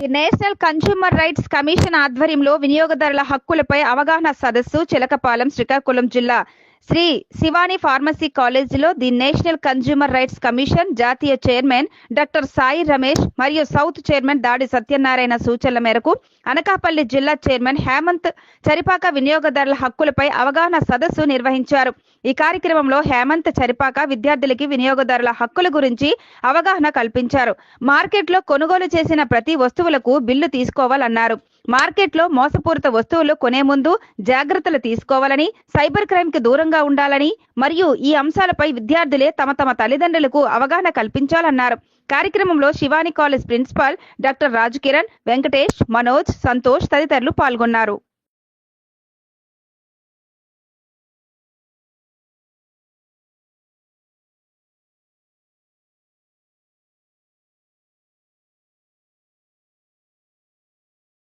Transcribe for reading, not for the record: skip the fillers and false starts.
The national consumer rights commission ఆధ్వర్యంలో వినియోగదారుల హక్కులపై అవగాహన సదస్సు చిలకపాలెం శ్రీకాకుళం జిల్లా శ్రీ శివాని ఫార్మసీ కాలేజీలో the national consumer rights commission జాతీయ చైర్మన్ డాక్టర్ సాయి రమేష్ మరియు సౌత్ చైర్మన్ దాడి సత్యనారాయణ సూచనల మేరకు అనకాపల్లి జిల్లా చైర్మన్ హేమంత్ చరిపాక వినియోగదారుల హక్కులపై అవగాహన సదస్సు నిర్వహించారు. ఈ కార్యక్రమంలో హేమంత్ చరిపాక విద్యార్థులకి వినియోగదారుల హక్కుల గురించి అవగాహన కల్పించారు. మార్కెట్లో కొనుగోలు చేసిన ప్రతి వస్తువులకు బిల్లు తీసుకోవాలన్నారు. మార్కెట్లో మోసపూరిత వస్తువులు కొనే ముందు జాగ్రత్తలు తీసుకోవాలని, సైబర్ క్రైమ్ కి దూరంగా ఉండాలని మరియు ఈ అంశాలపై విద్యార్థులే తమ తల్లిదండ్రులకు అవగాహన కల్పించాలన్నారు. కార్యక్రమంలో Shivani college principal doctor Raj Kiran, Venkatesh, Manoj, Santosh తదితరులు పాల్గొన్నారు.